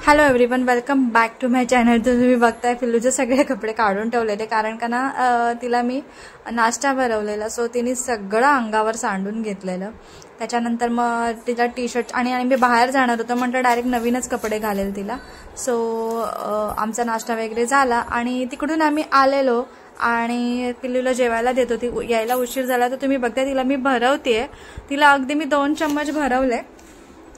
Hello everyone, welcome back to my channel. तर तुम्ही बघताय पिल्लूचे सगळे कपडे काढून ठेवलेले, कारण का ना तिला मी नाश्ता भरवलेला, सो तिने सगळं अंगावर सांडून घेतलेलं. त्याच्यानंतर मग तिला टी शर्ट आणि मी बाहेर जाणार होतं, म्हटलं डायरेक्ट नवीनच कपडे घालेल तिला. सो आमचा नाश्ता वगैरे झाला आणि तिकडून आम्ही आलेलो आणि पिल्लूला जेवायला देत होती. यायला उशीर झाला तर तुम्ही बघताय तिला मी भरवतेय. तिला अगदी मी 2 चम्मच भरवले,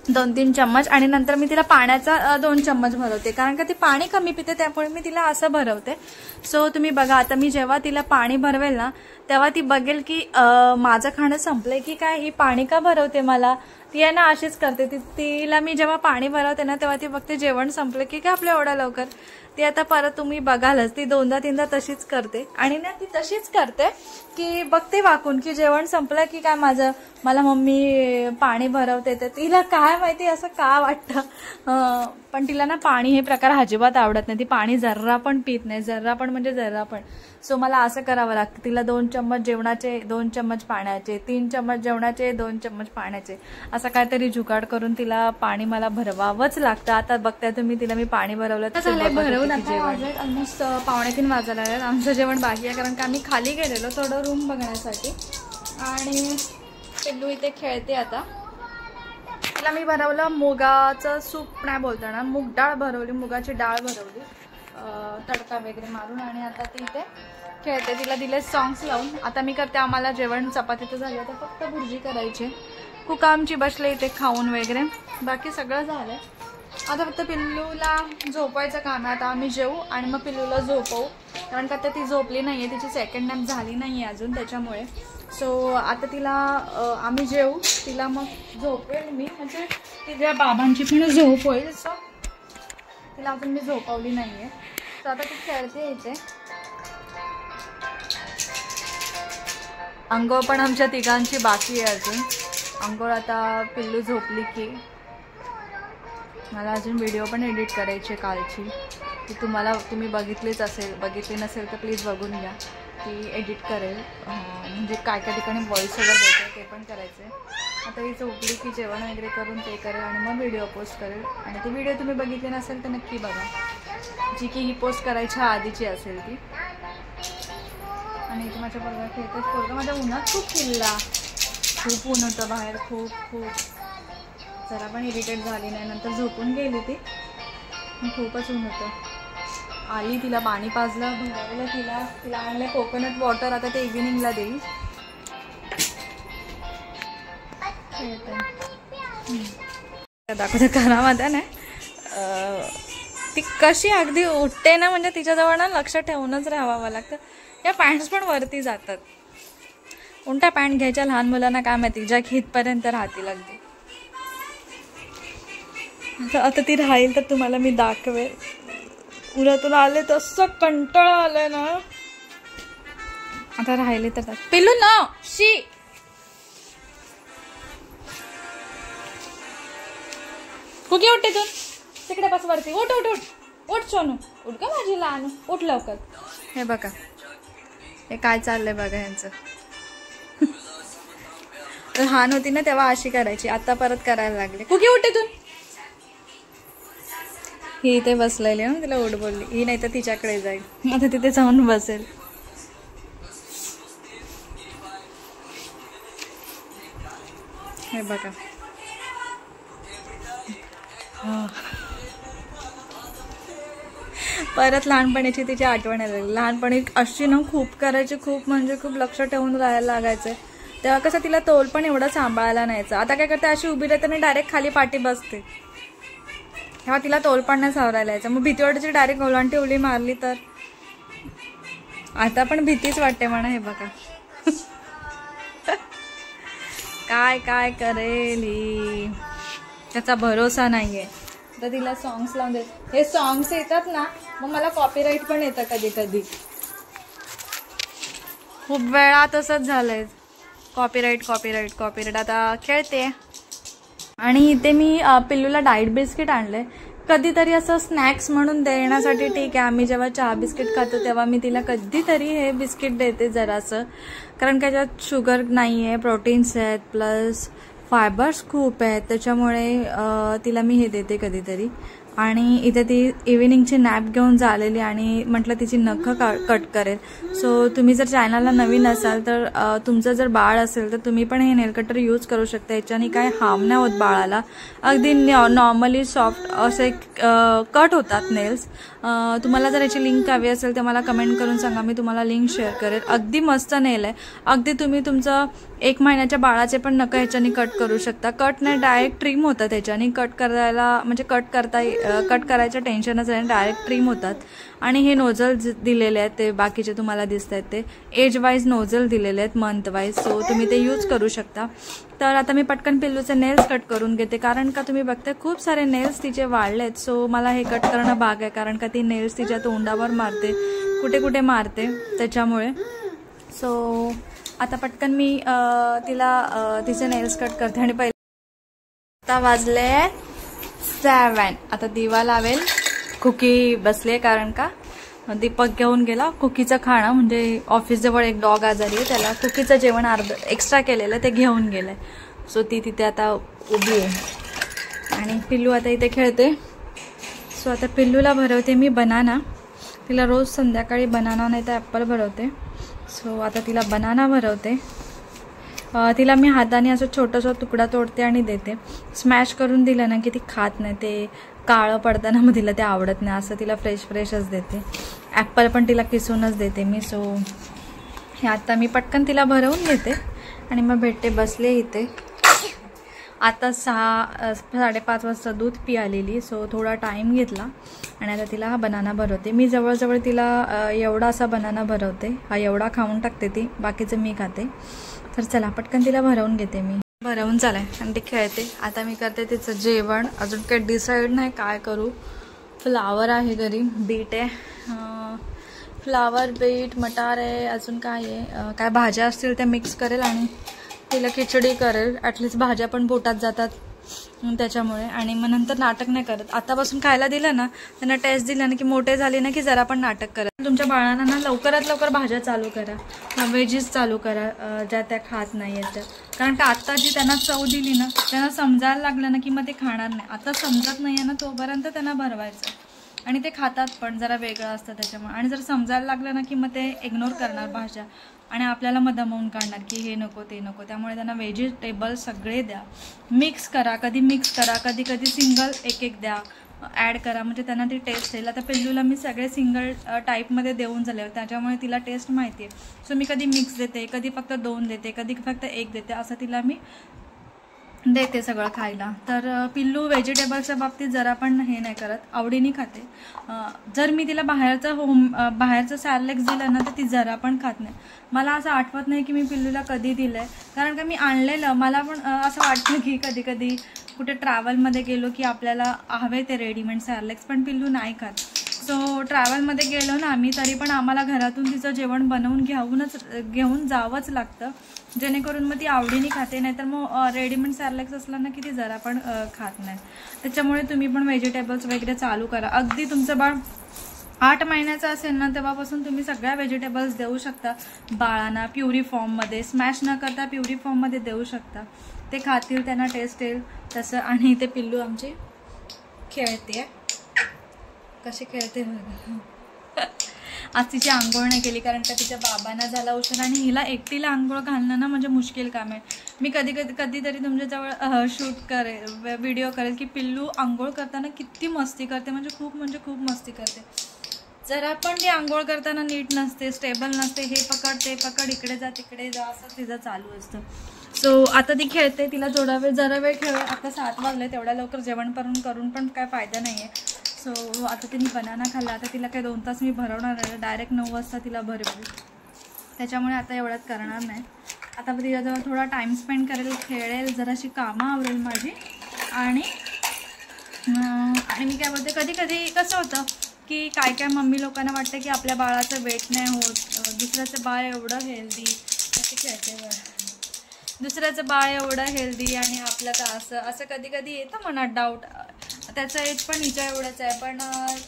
2-3 चम्मच, आणि नंतर मी तिला पाण्याचा 2 चम्मच भरवते, कारण का ती पाणी कमी पिते, त्यामुळे मी तिला असं भरवते. सो तुम्ही बघा, आता मी जेव्हा तिला पाणी भरवेल ना तेव्हा ती बघेल की माझं खाणं संपलंय की काय, ही पाणी का भरवते मला. ती आहे ना अशीच करते. तिला मी जेव्हा पाणी भरवते ना तेव्हा ती बघते जेवण संपलं की काय आपलं एवढ्या लवकर. ती आता परत तुम्ही बघालच, ती 2दा-3दा तशीच करते. आणि ना ती तशीच करते की बघते वाकून की जेवण संपलं की काय माझं, मला मम्मी पाणी भरवते. तर तिला काय माहिती असं का वाटतं, पण तिला ना पाणी हे प्रकार अजिबात आवडत नाही. ती पाणी जर्रा पण पित नाही, जर्रा पण म्हणजे जर्रा पण. सो मला असं करावं लागतं, तिला 2 चम्मच जेवणाचे, 2 चम्मच पाण्याचे, 3 चम्मच जेवणाचे, 2 चम्मच पाण्याचे, असं काहीतरी जुगाड करून तिला पाणी मला भरवावंच लागतं. आता बघताय तुम्ही, तिला मी पाणी भरवलं तर भरवून ऑलमोस्ट 2:45 वाजायला लागले. आमचं जेवण बाकी आहे, कारण का आम्ही खाली गेलेलो थोडं रूम बघण्यासाठी, आणि पिल्लू इथे खेळते. आता तिला मी भरवलं मुगाचं सूप, नाही बोलताना मूग डाळ भरवली, मुगाची डाळ भरवली तडका वगैरे मारून, आणि आता ती इथे खेळते. तिला दिले सॉंग्स लावून. आता मी करते, आम्हाला जेवण चपाती तर झाली, आता फक्त भुर्जी करायची. कुका आमची बसले इथे खाऊन वगैरे, बाकी सगळं झालंय. आता फक्त पिल्लूला झोपायचं काम आहे. आता आम्ही जेवू आणि मग पिल्लूला झोपवू, कारण का आता ती झोपली नाहीये, तिची सेकंड नॅप झाली नाहीये अजून, त्याच्यामुळे. सो आता तिला आम्ही जेवू, तिला मग झोपवेल मी, म्हणजे तिच्या बाबांची पण झोप होईल. सो तिला अजून मी झोपवली नाहीये. सो आता ती खेळते इथे. अंघोळ पण आमच्या तिघांची बाकी आहे अजून. अंघोळ आता पिल्लू झोपली की. मला अजून व्हिडिओ पण एडिट करायची कालची, ती तुम्ही बघितली नसेल तर प्लीज बघून घ्या. ती एडिट करेल, म्हणजे काय काय ठिकाणी व्हॉइस ओव्हर देते ते पण करायचं आहे. आता ही झोपली की जेवण वगैरे करून ते करेल आणि मग व्हिडिओ पोस्ट करेल. आणि ती व्हिडिओ तुम्ही बघितली नसेल तर नक्की बघा, जी की ही पोस्ट करायच्या आधीची असेल ती. आणि इथे माझ्या पोरगा खेळतेच. पोरगा माझ्या उन्हात खूप फिरला, खूप ऊन होतं बाहेर, खूप जरा पण इरिटेट झाली नाही. नंतर झोपून गेली ती, खूपच ऊन होतं. आली, तिला पाणी पाजलं, भरवलं तिला आणलं कोकोनट वॉटर. आता ते इव्हिनिंगला देईल. दाखवते घरामध्ये ना ती कशी अगदी उठते ना, म्हणजे तिच्याजवळ ना लक्ष ठेवूनच राहावं लागतं. या पॅन्ट्स पण वरती जातात. उलट्या पॅन्ट घ्यायच्या लहान मुलांना काय माहिती, ज्या हितपर्यंत राहतील अगदी. आता ती राहील तर तुम्हाला मी दाखवेल. तुला आले तसं कंटाळा आलाय ना. आता राहिले तर पिल्लू ना शी. कुकी उठते तू, तिकडे बस वरती. उठ उठ उठ उठ सोनू, उठ का माझी लहान, उठ लवकर. हे बघा, हे काय चाललंय बघा यांचं. लहान होती ना तेव्हा अशी करायची, आता परत करायला लागले. कुकी उठते तू. ही इथे बसलेली ना, तिला उठ बोलली. ही नाही तर तिच्याकडे जाईल, आता तिथे जाऊन बसेल. हे बघा, परत लहानपणीची तिची आठवण आली. लहानपणी अशी ना खूप करायची, खूप म्हणजे खूप लक्ष ठेवून राहायला लागायचं. तेव्हा कसं तिला तोल पण एवढं सांभाळायला नाहीचं. आता काय करते, अशी उभी राहते आणि डायरेक्ट खाली पाठी बसते. तेव्हा तिला तोल पण नाही सावरायला यायचं. मग भीती वाटायची, डायरेक्ट ओलांटी उली मारली तर. आता पण भीतीच वाटते म्हणा. हे बघा काय काय करेल ही, त्याचा भरोसा नाहीये. तर तिला सॉंग्स लावून देत. हे सॉंग्स येतात ना, मग मला कॉपीराईट पण येतं कधी कधी. खूप वेळा तसंच झालंय, कॉपीराईट. आता खेळते. आणि इथे मी पिल्लूला डाएट बिस्किट आणले. कधीतरी असं स्नॅक्स म्हणून देण्यासाठी ठीक आहे. आम्ही जेव्हा चहा बिस्किट खातो तेव्हा मी तिला कधीतरी हे बिस्किट देते जरासं, कारण का त्याच्यात शुगर नाही आहे, प्रोटीन्स आहेत, प्लस फायबर्स खूप आहेत, त्याच्यामुळे तिला मी हे देते कधीतरी. आणि इथे ती इव्हिनिंगची नॅप घेऊन झालेली आणि म्हटलं तिची नखं कट करेल. सो तुम्ही जर चॅनलला नवीन असाल तर तुमचं जर बाळ असेल तर तुम्ही पण हे नेल कटर यूज करू शकता. याच्याने काय हार्म नाही होत बाळाला. अगदी नॉर्मली सॉफ्ट असे कट होतात नेल्स. तुम्हाला जर याची लिंक हवी असेल तर मला कमेंट करून सांगा, मी तुम्हाला लिंक शेअर करेल. अगदी मस्त नेल आहे. अगदी तुम्ही तुमचं 1 महिन्याच्या बाळाचे पण नखं ह्याच्याने कट करू शकता. कट नाही, डायरेक्ट ट्रिम होतात त्याच्याने. कट करायला म्हणजे कट करायचं टेन्शनच आहे, डायरेक्ट ट्रिम होतात. आणि हे नोझल दिलेले आहेत ते बाकीचे तुम्हाला दिसत आहेत ते एज वाईज नोझल दिलेले आहेत, मंथ वाईज. सो तुम्ही ते यूज करू शकता. तर आता मी पटकन पिल्लूचे नेल्स कट करून घेते, कारण का तुम्ही बघताय खूप सारे नेल्स तिचे वाढले आहेत. सो मला हे कट करणं भाग आहे, कारण का ती नेल्स तिच्या तोंडावर मारते, कुठे कुठे मारते त्याच्यामुळे. सो आता पटकन मी तिचे नेल्स कट करते. आणि पहिले आता वाजले 7. आता दिवा लावेल. कुकी बसले, कारण का दीपक घेऊन गेला कुकीचं खाणं. म्हणजे ऑफिसजवळ एक डॉग आजारी आहे, त्याला कुकीचं जेवण एक्स्ट्रा केलेलं ते घेऊन गेलंय. सो ती तिथे आता उभी आहे आणि पिल्लू आता इथे खेळते. सो आता पिल्लूला भरवते मी बनाना. तिला रोज संध्याकाळी बनाना नाही तर ॲपल भरवते. सो आता तिला बनाना भरवते. तिला मी हाताने असं छोटासा तुकडा तोडते आणि देते. स्मॅश करून दिलं ना की ती खात नाही, ते काळं पडताना मग तिला ते आवडत नाही. असं तिला फ्रेशच देते. ॲपल पण तिला किसूनच देते मी. सो हे आता मी पटकन तिला भरवून घेते आणि मग भेटते. बसले इथे. आता 6-5:30 वाजता दूध पिआलेली. सो थोडा टाईम घेतला आणि आता तिला हा बनाना भरवते. मी जवळजवळ तिला एवढा असा बनाना भरवते. हा एवढा खाऊन टाकते ती, बाकीचं मी खाते. तर चला पटकन तिला भरवून घेते. मी भरवून चालाय आणि ती खेळते. आता मी करते तिचं जेवण. अजून काही डिसाईड नाही काय करू. फ्लावर आहे घरी, बीट आहे, फ्लावर, बीट, मटार आहे, अजून काय आहे, काय भाज्या असतील त्या मिक्स करेल आणि तिला खिचडी करेल. ॲटलिस्ट भाज्या पण पोटात जातात त्याच्यामुळे. आणि मग नंतर नाटक नाही करत. आतापासून खायला दिलं ना, त्यांना टेस्ट दिला ना की मोठे झाले ना की जरा पण नाटक करा. तुमच्या बाळांना ना लवकरात लवकर भाज्या चालू करा, व्हेजीस चालू करा ज्या त्या खात नाही आहेत त्या. कारण का आत्ता जी त्यांना चव दिली ना, त्यांना समजायला लागलं ना की मग ते खाणार नाही. आता समजत नाही आहे ना तोपर्यंत त्यांना भरवायचं. आणि ते खातात पण जरा वेगळं असतं त्याच्यामुळे. आणि जर समजायला लागलं ना की मग ते इग्नोर करणार भाज्या आणि आपल्याला मग दमवून काढणार की हे नको ते नको. त्यामुळे त्यांना व्हेजिटेबल सगळे द्या, मिक्स करा. कधी मिक्स करा, कधी कधी सिंगल एक द्या, ॲड करा, म्हणजे त्यांना ती टेस्ट येईल. आता पिल्लूला मी सगळे सिंगल टाईपमध्ये देऊन झाले, त्याच्यामुळे तिला टेस्ट माहिती आहे. सो मी कधी मिक्स देते, कधी फक्त 2 देते, कधी फक्त 1 देते, असं तिला मी देते सगळं खायला. तर पिल्लू व्हेजिटेबल्सच्या बाबतीत जरा पण हे नाही करत, आवडीने खाते. जर मी तिला बाहेरचं सॅरलेक्स दिलं ना तर ती जरा पण खात नाही. मला असं आठवत नाही की मी पिल्लूला कधी दिलं आहे, कारण का मी आणलेलं. मला पण असं वाटतं की कधी कधी कुठे ट्रॅव्हलमध्ये गेलो की आपल्याला हवे ते रेडीमेड सॅरलेक्स, पण पिल्लू नाही खात. सो ट्रॅव्हलमध्ये गेलो ना आम्ही, तरी पण आम्हाला घरातून तिचं जेवण बनवून घेऊन जावंच लागतं, जेणेकरून मग ती आवडीने खाते. नाहीतर मग रेडीमेड सॅरलेक्स असला ना की ती जरा पण खात नाही. त्याच्यामुळे तुम्ही पण व्हेजिटेबल्स वगैरे चालू करा. अगदी तुमचं बाळ 8 महिन्याचं असेल ना तेव्हापासून तुम्ही सगळ्या व्हेजिटेबल्स देऊ शकता बाळांना. प्युरी फॉर्ममध्ये, स्मॅश न करता प्युरी फॉर्ममध्ये देऊ शकता. ते खातील, त्यांना टेस्ट येईल तसं. आणि ते पिल्लू आमची खेळते, कशी खेळते. आज तिची आंघोळ नाही केली, कारण का तिच्या बाबांना झाला उशीर आणि हिला एकटीला आंघोळ घालणं ना म्हणजे मुश्किल काम आहे. मी कधीतरी तुमच्याजवळ शूट करेल, व्हिडिओ करेल की पिल्लू आंघोळ करताना किती मस्ती करते, म्हणजे खूप मस्ती करते. जरा पण ती आंघोळ करताना नीट नसते, स्टेबल नसते. हे पकड ते पकड, इकडे जा तिकडे जा, असं तिचं चालू असतं. सो आता ती खेळते. तिला जरा वेळ खेळ. आता 7 वाजले, तेवढ्या लवकर जेवण करून पण काय फायदा नाही आहे. सो आता तिने बनाना खाल्ला. आता तिला काही 2 तास मी भरवणार आहे, डायरेक्ट 9 वाजता तिला भरवेल. त्याच्यामुळे आता एवढ्यात करणार नाही. आता तिच्याजवळ थोडा टाईम स्पेंड करेल, खेळेल, जराशी कामं आवरेल माझी. आणि मी काय बोलते, कधी कसं होतं की काय मम्मी लोकांना वाटतं की आपल्या बाळाचं वेट नाही होत, दुसऱ्याचं बाळ एवढं हेल्दी, असे खेळते दुसऱ्याचं बाळ एवढं हेल्दी आणि आपलं का असं कधी येतं मनात डाऊट. त्याचं एज पण हिच्या एवढंच आहे, पण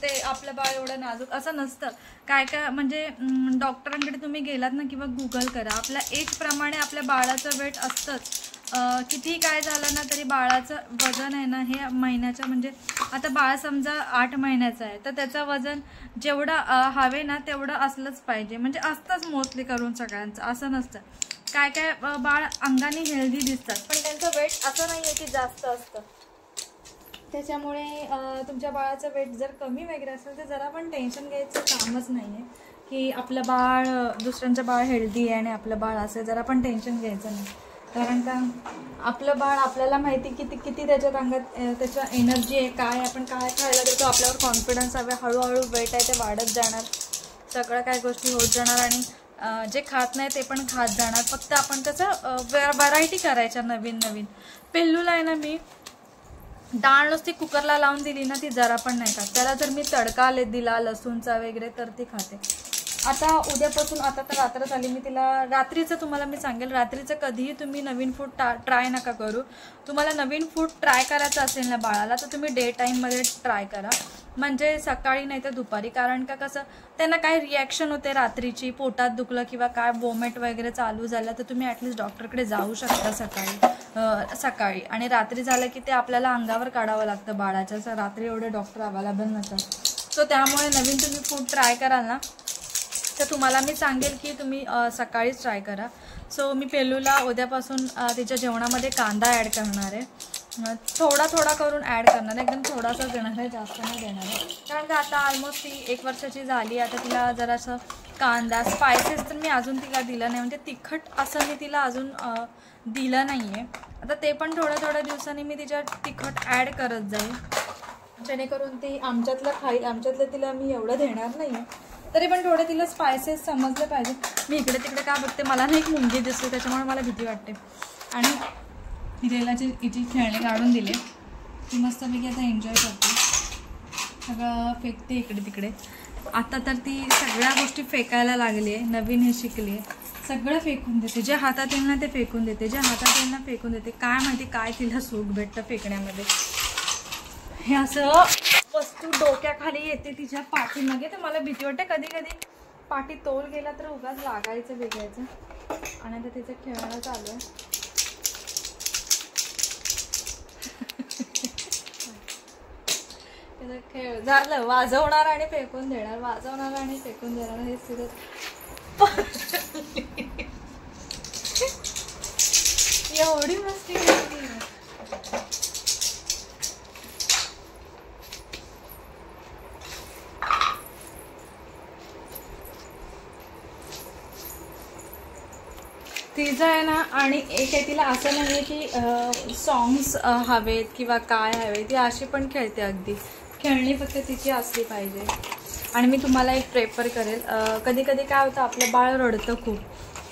ते आपलं बाळ एवढं नाजूक असं नसतं. काय म्हणजे डॉक्टरांकडे तुम्ही गेलात ना किंवा गुगल करा, आपल्या एजप्रमाणे आपल्या बाळाचं वेट असतंच. किती काय झालं ना तरी बाळाचं वजन आहे ना हे महिन्याचं, म्हणजे आता बाळ समजा 8 महिन्याचं आहे तर त्याचं वजन जेवढं हवे ना तेवढं असलंच पाहिजे, म्हणजे असतंच मोस्टली करून सगळ्यांचं, असं नसतं. काय काय बाळ अंगाने हेल्दी दिसतात पण त्यांचं वेट असं नाही आहे की जास्त असतं. त्याच्यामुळे तुमच्या बाळाचं वेट जर कमी वगैरे असेल तर जरा पण टेन्शन घ्यायचं कामच नाही आहे की आपलं बाळ दुसऱ्यांचं बाळ हेल्दी आहे आणि आपलं बाळ असेल, जरा पण टेन्शन घ्यायचं नाही. कारण का आपलं बाळ आपल्याला माहिती किती त्याच्यात अंगात त्याच्या एनर्जी आहे, काय आपण काय खायला देतो, आपल्यावर कॉन्फिडन्स हवे, हळूहळू वेट आहे ते वाढत जाणार, सगळ्या काय गोष्टी होत जाणार आणि जे खात नाही ते पण खात जाणार. फक्त आपण त्याचं व्हरायटी करायच्या नवीन नवीन. पिल्लूला आहे ना मी डाळ नुसती कुकरला लावून दिली ना ती जरा पण नाही खात, त्याला जर मी तडका दिला लसूणचा वगैरे तर ती खाते. आता उद्यापासून, आता तर रात्र झाली, मी तिला रात्रीचं तुम्हाला मी सांगेल, रात्रीचं कधीही तुम्ही नवीन फूड ट्राय नका करू. तुम्हाला नवीन फूड ट्राय करायचं असेल ना बाळाला तर तुम्ही डे टाईममध्ये ट्राय करा, म्हणजे सकाळी नाही तर दुपारी. कारण का कसं त्यांना काय रिॲक्शन होते रात्रीची, पोटात दुखलं किंवा काय वॉमिट वगैरे चालू झालं तर तुम्ही ॲटलिस्ट डॉक्टरकडे जाऊ शकता सकाळी. आणि रात्री झालं की ते आपल्याला अंगावर काढावं लागतं बाळाच्या, असं रात्री एवढे डॉक्टर अवेलेबल नसतात. सो त्यामुळे नवीन तुम्ही फूड ट्राय कराल ना तर तुम्हाला मी सांगेल की तुम्ही सकाळीच ट्राय करा. सो मी पेलूला उद्यापासून तिच्या जेवणामध्ये कांदा ॲड करणार आहे, थोडा करून ॲड करणार आहे, एकदम थोडासाच देणार आहे, जास्त नाही देणार आहे. कारण का आता ऑलमोस्ट ती 1 वर्षाची झाली, आता तिला जरासं कांदा स्पायसेस तर मी अजून तिला दिलं नाही, म्हणजे तिखट असं मी तिला अजून दिलं नाही आहे. आता ते पण थोड्या दिवसांनी मी तिच्यात तिखट ॲड करत जाईल, जेणेकरून ती आमच्यातलं तिला मी एवढं देणार नाही आहे, तरी पण थोडे तिला स्पायसेस समजले पाहिजे. मी इकडे तिकडे का बघते, मला ना एक मुंगी दिसते त्याच्यामुळे मला भीती वाटते. आणि हिची खेळणे काढून दिले, ती मस्तपैकी आता एन्जॉय करते, सगळं फेकते इकडे तिकडे. आता तर ती सगळ्या गोष्टी फेकायला लागली आहे, नवीन हे शिकली आहे, सगळं फेकून देते, जे हातात येईल ना ते फेकून देते, जे हातात येईल ना फेकून देते. काय माहिती काय तिला सुख भेटतं फेकण्यामध्ये. हे असं वस्तू डोक्याखाली येते तिच्या पाठीमागे, तर मला भीती वाटते कधी कधी पाठी तोल गेला तर उगाच लागायचं वेगायचं. आणि आता तिचं खेळणं चालू आहे. तिचं खेळ झालं, वाजवणार आणि फेकून देणार, वाजवणार आणि फेकून देणार, हे तिचं एवढी मस्ती करते. तिचं आहे ना, आणि एक आहे तिला असं नाही आहे की सॉंग्स हवेत किंवा काय हवे, ती अशी पण खेळते, अगदी खेळणी फक्त तिची असली पाहिजे. आणि मी तुम्हाला एक प्रेफर करेल, कधी कधी काय होतं आपलं बाळ रडतं खूप,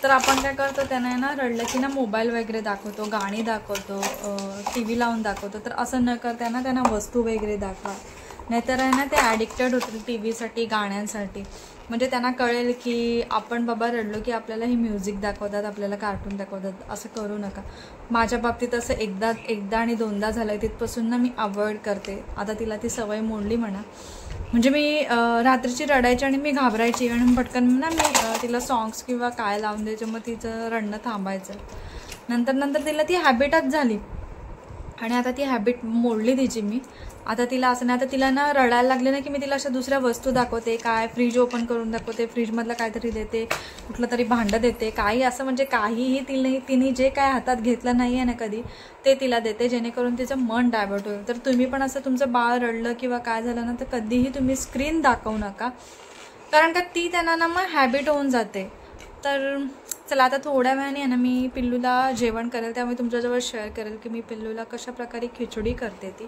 तर आपण काय करतो त्यांना ना रडलं की ना मोबाईल वगैरे दाखवतो, गाणी दाखवतो, TV लावून दाखवतो. तर असं न करता ना त्यांना वस्तू वगैरे दाखवा, नाहीतर आहे ना ते ॲडिक्टेड होतील TV साठी, गाण्यांसाठी. म्हणजे त्यांना कळेल की आपण बाबा रडलो की आपल्याला ही म्युझिक दाखवतात, आपल्याला कार्टून दाखवतात. असं करू नका. माझ्या बाबतीत असं एकदा आणि 2दा झालं आहे, तिथपासून ना मी अवॉइड करते. आता तिला ती सवय मोडली म्हणा. म्हणजे मी रात्रीची रडायची आणि मी घाबरायची आणि पटकन ना मी तिला सॉंग्स किंवा काय लावून द्यायचे, मग तिचं रडणं थांबायचं. नंतर तिला ती हॅबिटच झाली आणि आता ती हॅबिट मोडली तिची मी. आता तिला असं नाही, आता तिला ना रडायला लागले ना की मी तिला अशा दुसऱ्या वस्तू दाखवते, काय फ्रीज ओपन करून दाखवते, फ्रीजमधलं काहीतरी देते, कुठलं तरी भांडं देते, काही असं म्हणजे काहीही तिने जे काय हातात घेतलं नाही आहे ना कधी ते तिला देते, जेणेकरून तिचं मन डायवर्ट होईल. तर तुम्ही पण असं तुमचं बाळ रडलं किंवा काय झालं ना तर कधीही तुम्ही स्क्रीन दाखवू नका, कारण का ती त्यांना ना मग हॅबिट होऊन जाते. तर चला आता थोड्या वेळाने आहे ना मी पिल्लूला जेवण करेल, त्यामुळे तुमच्याजवळ शेअर करेल की मी पिल्लूला कशा प्रकारे खिचडी करते. ती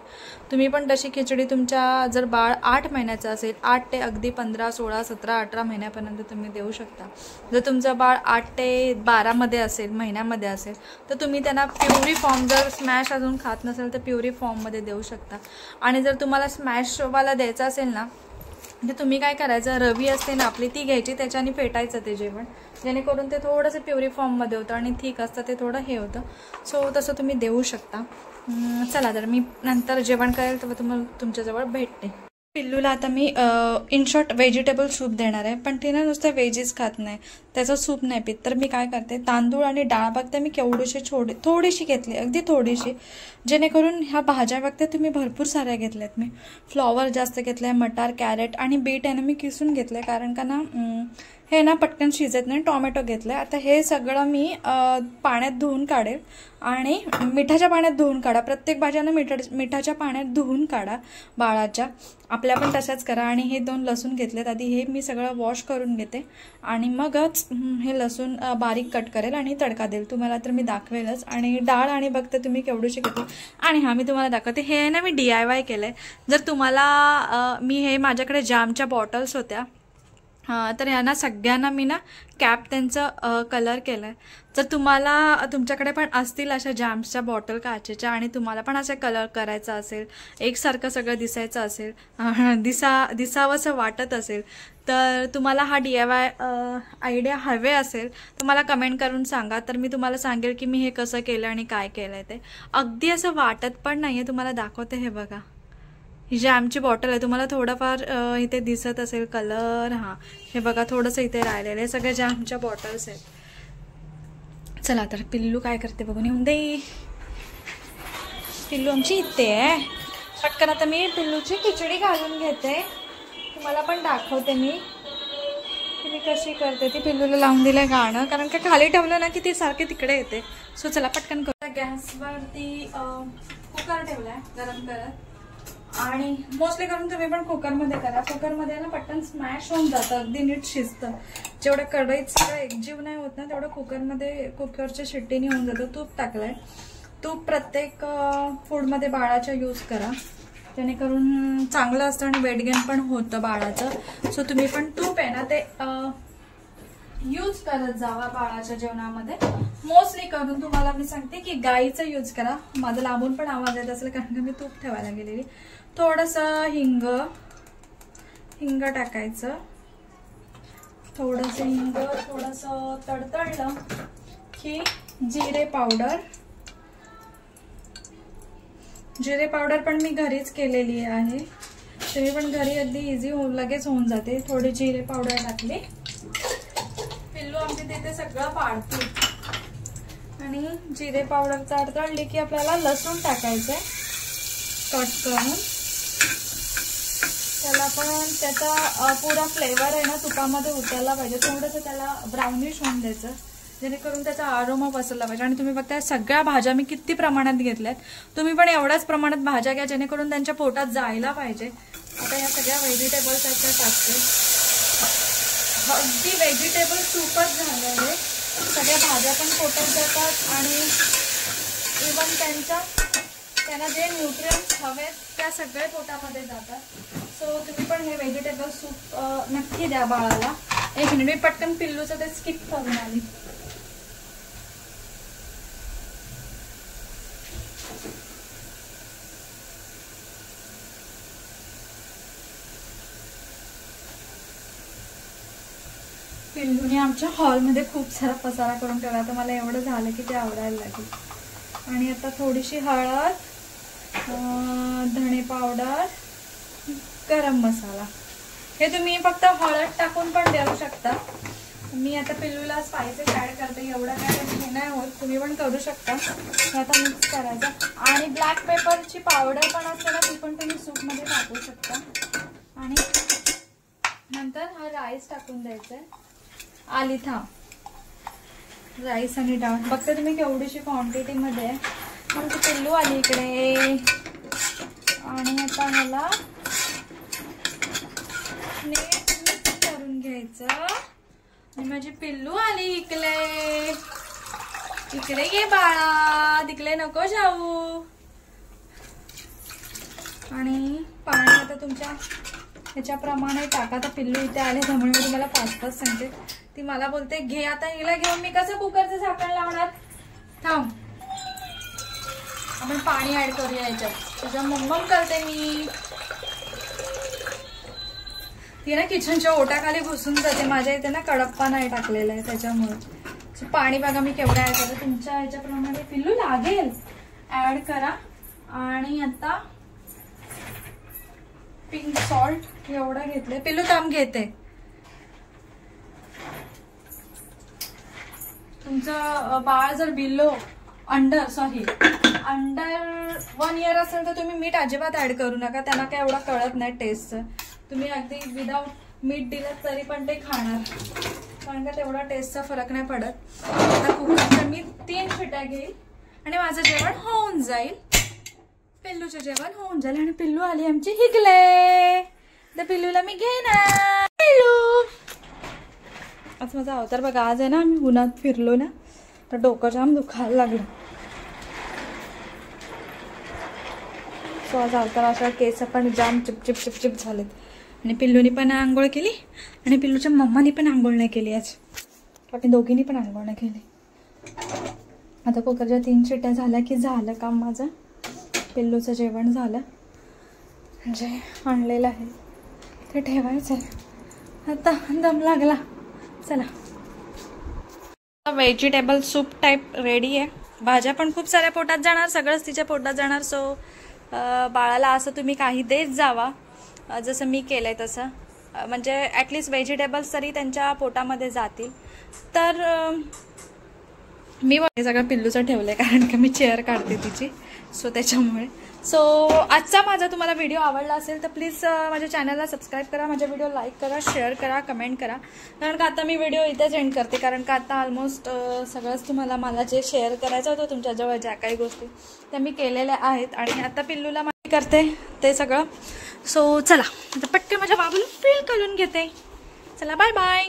तुम्ही पण तशी खिचडी तुमच्या जर बाळ 8 महिन्याचं असेल, 8 ते अगदी 15, 16, 17, 18 महिन्यापर्यंत तुम्ही देऊ शकता. जर तुमचं बाळ 8 ते 12मध्ये असेल, महिन्यामध्ये असेल, तर तुम्ही त्यांना प्युरी फॉर्म, जर स्मॅश अजून खात नसेल तर प्युरी फॉर्ममध्ये देऊ शकता. आणि जर तुम्हाला स्मॅशवाला द्यायचा असेल ना, म्हणजे तुम्ही काय करायचं, रवी असते ना आपली ती घ्यायची, त्याच्याने फेटायचं ते जेवण, जेणेकरून ते थोडंसं प्युरी फॉर्ममध्ये होतं आणि ठीक असतं ते थोडं हे होतं. सो तसं तुम्ही देऊ शकता. चला तर मी नंतर जेवण करेल तेव्हा तुमच्याजवळ भेटते. पिल्लूला आता मी इन शॉर्ट व्हेजिटेबल सूप देणार आहे, पण तिने नुसतं व्हेजीच खात नाही, त्याचं सूप नाही पित. तर मी काय करते, तांदूळ आणि डाळ बघते मी केवढीशी थोडीशी घेतली, अगदी थोडीशी, जेणेकरून ह्या भाज्या बघते तुम्ही भरपूर साऱ्या घेतल्यात. मी फ्लॉवर जास्त घेतलाय, मटार, कॅरेट आणि बीट आहे ना मी किसून घेतलंय, कारण का ना हे ना पटकन शिजत नाही. टोमॅटो घेतलाय. आता हे सगळं मी पाण्यात धुवून काढेल आणि मिठाच्या पाण्यात धुवून काढा. प्रत्येक भाज्यांना मिठाच्या पाण्यात धुवून काढा बाळाच्या. आपल्या पण तशाच करा. आणि हे 2 लसूण घेतलेत. आधी हे मी सगळं वॉश करून घेते आणि मगच हे लसूण बारीक कट करेल आणि तडका देईल. तुम्हाला तर मी दाखवेलच. आणि डाळ आणि बघते तुम्ही केवढीशी घेते. आणि हा मी तुम्हाला दाखवते, हे ना मी DIY केलंय. जर तुम्हाला मी हे माझ्याकडे जामच्या बॉटल्स होत्या, तर यांना सगळ्यांना मी ना कॅप त्यांचं कलर केलं आहे. जर तुम्हाला तुमच्याकडे पण असतील अशा जॅम्सच्या बॉटल काचेच्या आणि तुम्हाला पण असे कलर करायचं असेल, एकसारखं सगळं दिसायचं असेल, दिसावंसं वाटत असेल, तर तुम्हाला हा DIY आयडिया हवे असेल तर मला कमेंट करून सांगा. तर मी तुम्हाला सांगेल की मी हे कसं केलं आणि काय केलं आहे ते. अगदी असं वाटत पण नाही आहे. तुम्हाला दाखवते, हे बघा, ही जॅमची बॉटल आहे. तुम्हाला थोडंफार इथे दिसत असेल कलर. हां, हे बघा थोडंसं इथे राहिलेलं आहे. सगळ्या जॅमच्या बॉटल्स आहेत. चला तर पिल्लू काय करते बघून येऊन दे. पिल्लू आमची इथे आहे. पटकन आता मी पिल्लूची खिचडी घालून घेते. तुम्हाला पण दाखवते मी की मी कशी करते ती. पिल्लूला लावून दिलं गाणं, कारण का खाली ठेवलं ना की ती सारखी तिकडे येते. सो चला पटकन करू. गॅसवरती कुकर ठेवलाय गरम करत. आणि मोस्टली करून तुम्ही पण कुकरमध्ये करा. कुकरमध्ये ना पटकन स्मॅश होऊन जातं, अगदी नीट शिजतं. जेवढं कढईत सगळं एकजीव नाही होत ना, तेवढं कुकरच्या शिट्टीने होऊन जातं. तूप टाकलंय. तूप प्रत्येक फूडमध्ये बाळाच्या यूज करा, जेणेकरून चांगलं असतं आणि वेट गेन पण होतं बाळाचं. सो तुम्ही पण तूप आहे ना ते यूज करत जावा बाळाच्या जेवणामध्ये. मोस्टली करून तुम्हाला मी सांगते की गाईचं यूज करा. माझं लांबून पण आवाज येत असेल कारण का मी तूप ठेवायला गेलेली. थोडंसं हिंग टाकायचं. थोडंसं हिंग थोडंसं तडतडलं की जिरे पावडर पण मी घरीच केलेली आहे. तुम्ही पण घरी अगदी इझी लगेच होऊन जाते. थोडी जिरे पावडर टाकली. पिल्लू आमची तिथे सगळं पाडते. आणि जिरे पावडर तडतडली की आपल्याला लसूण टाकायचंय कट करून. त्याला पण त्याचा पुरा फ्लेवर आहे ना तुपामध्ये उतरला पाहिजे. थोडंसं त्याला ब्राउनिश होऊन द्यायचं, जेणेकरून त्याचा आरोमा पसरला पाहिजे. आणि तुम्ही बघताय सगळ्या भाज्या मी किती प्रमाणात घेतल्यात. तुम्ही पण एवढ्याच प्रमाणात भाज्या घ्या, जेणेकरून त्यांच्या पोटात जायला पाहिजे. आता या सगळ्या व्हेजिटेबल्स त्याच्यात टाकते. अगदी व्हेजिटेबल सूपच झालं आहे. सगळ्या भाज्या पण पोटात जातात आणि इव्हन त्यांना जे न्यूट्रिएंट्स हवेत त्या सगळे पोटामध्ये जातात. सो तुम्ही पण हे व्हेजिटेबल सूप नक्की द्या बाळाला. एक मिनिट, मी पटकन पिल्लूचं ते स्किप करून आली. पिल्लूने आमच्या हॉलमध्ये खूप सारा पसारा करून ठेवला. आता मला एवढं झालं की ते आवडायला लागेल. आणि आता थोडीशी हळद, धणे पावडर, गरम मसाला, हे तुम्ही फक्त हळद टाकून पण देऊ शकता. मी आता पिल्लूला स्पायसेस ऍड करते. एवढं काय हे नाही होत, तुम्ही पण करू शकता. आता मिक्स करायचं. आणि ब्लॅक पेपरची पावडर पण असते ना, ती पण तुम्ही सूपमध्ये टाकू शकता. आणि नंतर हा राईस टाकून द्यायचा आहे. आली थांब. राईस आणि डाळ बघते तुम्ही केवढीशी क्वांटिटीमध्ये आहे. मग ती पिल्लू आली इकडे. आणि आता मला नीट मिक्स करून घ्यायचं. आणि माझी पिल्लू आली इकडे. इकडे ये बाळा, तिकडे नको जाऊ. आणि पाणी आता तुमच्या ह्याच्याप्रमाणे टाका. आता पिल्लू इथे आले त्यामुळे मी तुम्हाला फास्ट सांगते. ती मला बोलते घे. आता हिला घेऊन मी कसं कुकरचं झाकण लावणार. थांब, आपण पाणी ऍड करूया याच्यात. तुझ्या मम्मम करते मी. ती ना किचनच्या ओट्याखाली घुसून जाते. माझ्या इथे ना कडप्पा नाही टाकलेला आहे त्याच्यामुळे. पाणी बघा मी केवढं ऍड करते. तुमच्या ह्याच्याप्रमाणे पिल्लू लागेल ऍड करा. आणि आता पिंक सॉल्ट एवढं घेतलंय. पिल्लू थांब घेते. तुमचं बाळ जर अंडर 1 year असेल तर तुम्ही मीठ अजिबात ऍड करू नका. त्यांना काय एवढं कळत नाही टेस्टचं. तुम्ही अगदी विदाउट मीठ दिलं तरी पण ते खाणार, कारण का तेवढा टेस्टचा फरक नाही पडत. आता कुकरच्या मी 3 शिट्या घेईल आणि माझं जेवण होऊन जाईल. पिल्लूचं जेवण होऊन जाईल. आणि पिल्लू आली आमची हिगले. तर पिल्लूला मी घेणार. पिल्लू आज माझा अवतार बघा. आज आहे ना आम्ही उन्हात फिरलो ना तर डोकं जाम दुखायला लागलं. सो आज अवतार अशा केस पण जाम चिपचिप चिपचिप झालेत. आणि पिल्लूनी पण आंघोळ केली आणि पिल्लूच्या मम्मानी पण आंघोळ नाही केली आज. आपण दोघींनी पण आंघोळ नाही केली. आता कुकरच्या 3 शिट्ट्या झाल्या की झालं काम माझं. पिल्लूचं जेवण झालं. म्हणजे आणलेलं आहे ते ठेवायचं आहे. आता दम लागला. चला, व्हेजिटेबल सूप टाईप रेडी आहे. भाज्या पण खूप साऱ्या पोटात जाणार, सगळंच तिच्या पोटात जाणार. सो बाळाला असं तुम्ही काही देत जावा जसं मी केलंय तसं. म्हणजे ॲटलिस्ट व्हेजिटेबल्स तरी त्यांच्या पोटामध्ये जातील. तर मी हे सगळं पिल्लूचं ठेवलंय कारण का मी चेअर काढते तिची. सो त्याच्यामुळे आजचा माझा तुम्हाला व्हिडिओ आवडला असेल तर प्लीज माझ्या चॅनलला सबस्क्राईब करा, माझ्या व्हिडिओ लाईक करा, शेअर करा, कमेंट करा. कारण का आता मी व्हिडिओ इथेच एंड करते. कारण का आता ऑलमोस्ट सगळंच तुम्हाला मला जे शेअर करायचं होतं तुमच्याजवळ ज्या काही गोष्टी त्या मी केलेल्या आहेत. आणि आता पिल्लूला माहिती करते ते सगळं. सो चला आता पटकन माझ्या बाबूला फील करून घेते. चला बाय बाय.